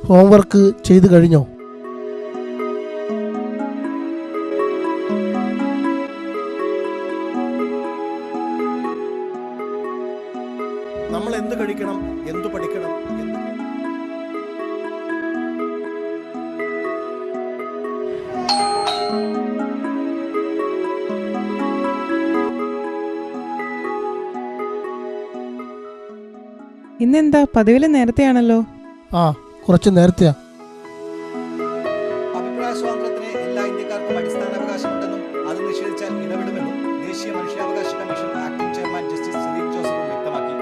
Homework ചെയ്തു കഴിഞ്ഞോ? നമ്മൾ എന്ത് കഴിക്കണം, എന്തു പഠിക്കണം എന്ന് ഇന്നെന്താ പതിവില് നേരത്തെയാണല്ലോ? കുറച്ച് നേരത്തെയാ. അഭിപ്രായ സ്വാതന്ത്ര്യത്തിന് എല്ലാ ഇന്ത്യക്കാർക്കും അടിസ്ഥാനാവകാശമുണ്ടെന്നും അത് നിഷേധിച്ചാൽ ഇടപെടുമെന്നും ദേശീയ മനുഷ്യാവകാശ commission acting chairman justice Salim Joseph വ്യക്തമാക്കി.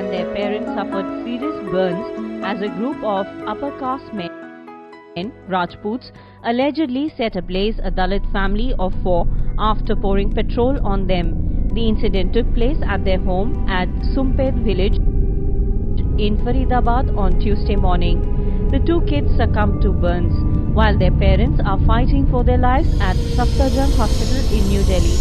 And their parents suffered serious burns as a group of upper caste men, Rajputs, allegedly set ablaze a Dalit family of 4 after pouring petrol on them. The incident took place at their home at Sumped village in Faridabad on Tuesday morning. The 2 kids succumbed to burns, while their parents are fighting for their lives at Safdarjung Hospital in New Delhi.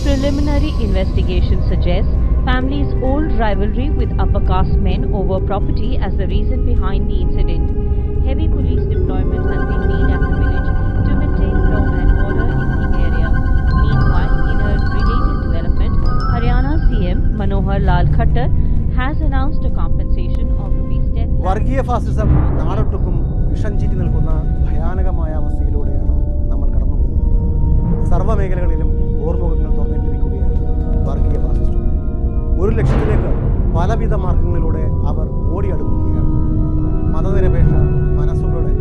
Preliminary investigation suggests family's old rivalry with upper caste men over property as the reason behind the incident. Heavy police deployment has been made at the village to maintain law and order in the area. Meanwhile, in a related development, Haryana CM Manohar Lal Khattar has announced a compensation of ₹10 lakh. വർഗീയ ഫാസിസം നാടൊട്ടുക്കും വിഷം ചീറ്റി നിൽക്കുന്ന ഭയാനകമായ അവസ്ഥയിലൂടെയാണ് നമ്മൾ കടന്നുപോകുന്നത്. സർവ്വമേഖലകളിലും ഓർമുഖങ്ങൾ തുറന്നിട്ടിരിക്കുകയാണ് വർഗീയ ഫാസിസ്റ്റുകൾ. 1 ലക്ഷത്തിലേക്ക് പലവിധ മാർഗങ്ങളിലൂടെ അവർ ഓടിയെടുക്കുകയാണ്. മതനിരപേക്ഷ മനസ്സുകളുടെ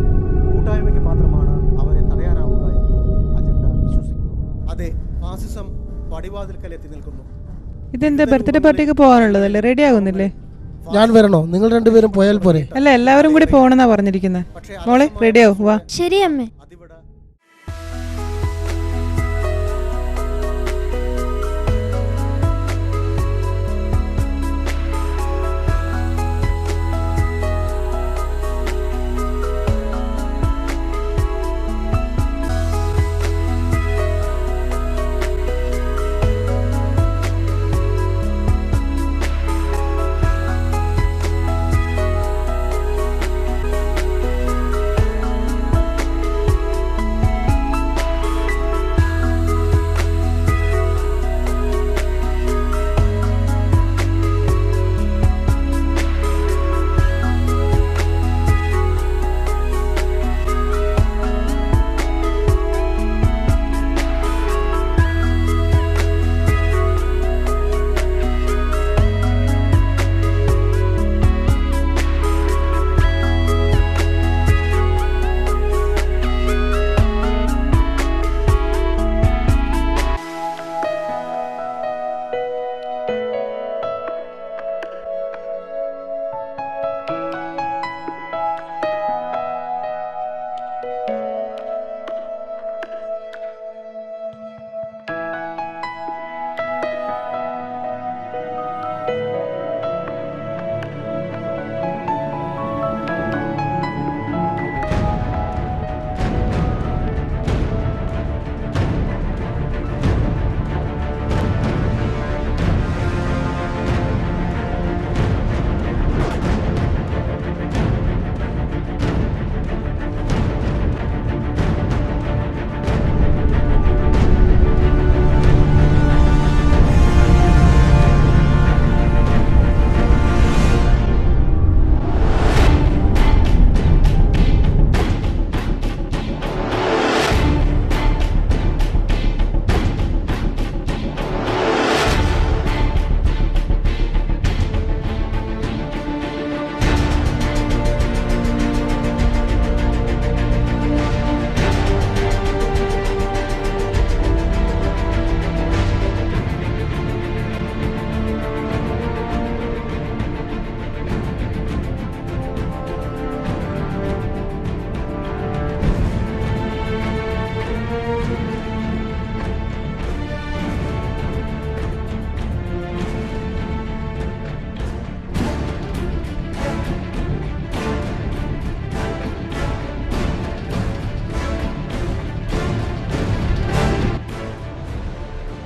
കൂട്ടായ്മയ്ക്ക് മാത്രമാണ് അവരെ തടയാനാവുക എന്ന് അജണ്ട വിശ്വസിക്കുന്നു. അതെ, ഫാസിസം പടിവാതിൽക്കൽ എത്തി നിൽക്കുന്നു. ഇതെന്താ ബർത്ത്ഡേ പാർട്ടിക്ക് പോകാനുള്ളതല്ലേ? റെഡി ആകുന്നില്ലേ? ഞാൻ വരണോ? നിങ്ങൾ രണ്ടുപേരും പോയാൽ പോരെ? അല്ല, എല്ലാവരും കൂടി പോകണമെന്നാ പറഞ്ഞിരിക്കുന്നത്. മോളെ റെഡിയാവും, വാ. ശരി അമ്മേ.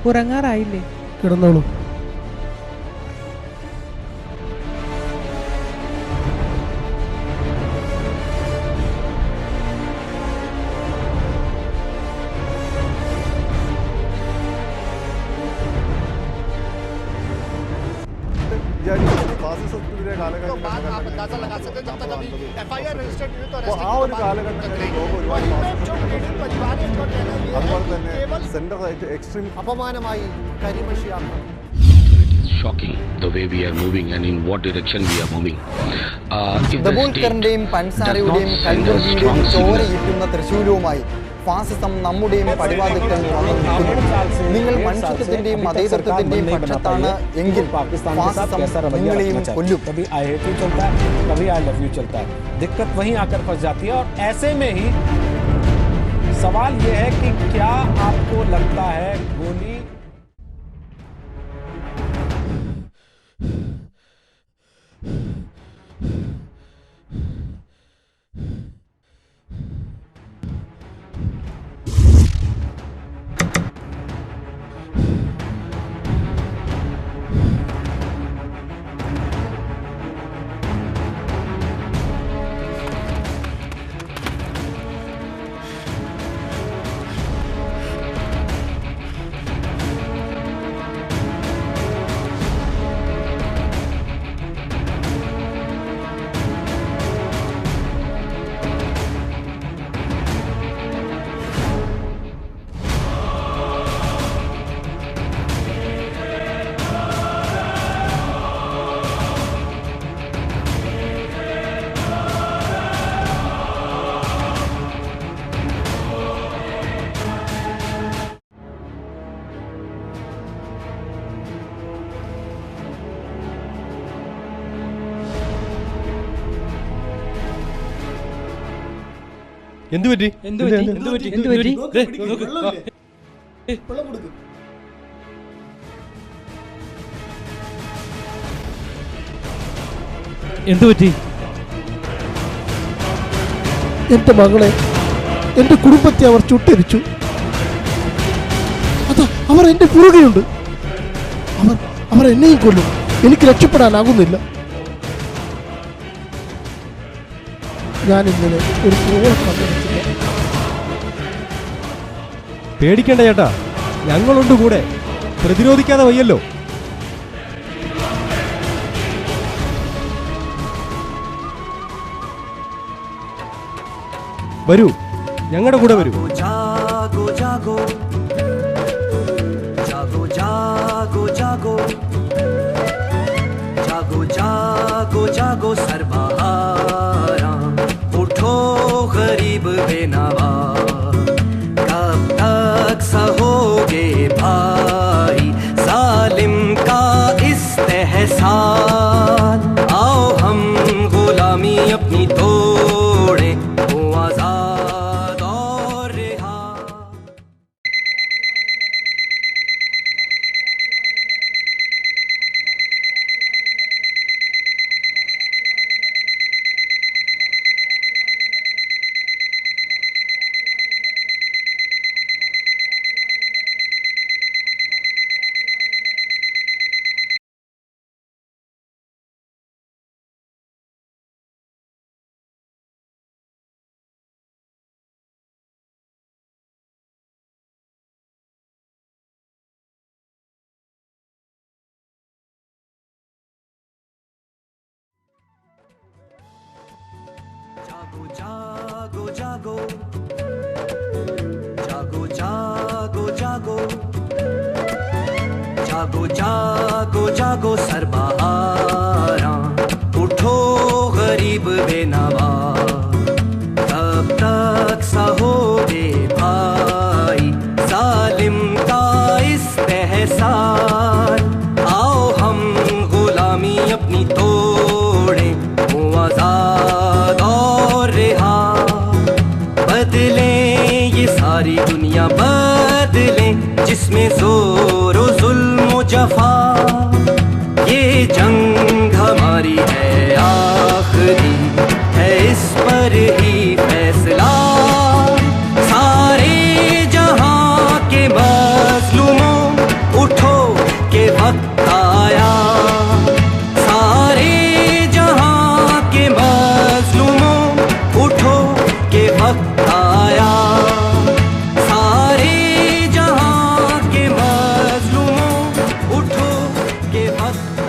ഉറങ്ങാറായില്ലേ? കിടന്നോളൂ. अंदाजा लगा सकते हैं जब तक अभी FIR रजिस्टर्ड हुई तो അപ്പോൾ ആ ഒരു കാലഘട്ടങ്ങളിൽ ഒരുപാട് അതുപോലെ തന്നെ സെൻട്രൽ എക്സ്ട്രീം അപമാനമായി കരിമഷി ആക്രമണം. Shocking the way we are moving and in what direction we are moving. If the ദബൂൽക്കറിന്റെയും പൻസാരയുടെയും കൽബുർഗിയുടെയും ചോരയിട്ടുന്ന തൃശൂലവുമായി ഫാസിസം നമ്മുടെയും പടിവാതിൽക്കൽ വന്നു നിൽക്കുന്നു. നിങ്ങൾ മനുഷ്യത്വത്തിന്റെയും മതേതരത്വത്തിന്റെയും പക്ഷത്താണ് എങ്കിൽ ഫാസിസം നിങ്ങളെയും കൊല്ലും. कभी आई हेट यू चलता है, कभी आई लव यू चलता है. दिक्कत वहीं आकर फंस जाती है. और ऐसे में ही सवाल ये है कि क्या आपको लगता है गोली എന്തു പറ്റി? എന്റെ മകളെ, എന്റെ കുടുംബത്തെ അവർ ചുട്ടരിച്ചു. അതാ അവർ എന്റെ പുറകെയുണ്ട്. അവർ എന്നെയും കൊല്ലും. എനിക്ക് രക്ഷപ്പെടാനാകുന്നില്ല. ഞാൻ ഇന്നലെ ഒരു കോൾ കണ്ടെടുത്തില്ല. പേടിക്കണ്ട ചേട്ടാ, ഞങ്ങളുണ്ട് കൂടെ. പ്രതിരോധിക്കാതെ വയ്യല്ലോ. വരൂ, ഞങ്ങളുടെ കൂടെ വരൂ. ജാഗോ ജാഗോ ജാഗോ ജാഗോ ജാഗോ ജാഗോ ജാഗോ ജാഗോ സർബഹാരാ उठो गरीब बेनवा कब तक सहोगे भाई जालिम का इस्तेहसान आओ हम गुलामी अपनी तोड़े वो आजाद और रिहा. जागो जागो जागो जागो जागो जागो जागो जागो जागो सरबहारा उठो गरीब बेनवा कब तक सहोगे भाई जालिम का इस्तेहसान आओ हम गुलामी अपनी तोड़े वो आजाद और रिहा. बदले ये सारी दुनिया बदले जिसमें जोर जुल्म जफा. ये जंग हमारी है आखिरी है इस पर ही फैसला. सारे जहां के मजलूमों उठो के वक्त आया. सारे जहां के मजलूमों उठो के वक्त आया. सारे जहां के मजलूमों उठो के वक्त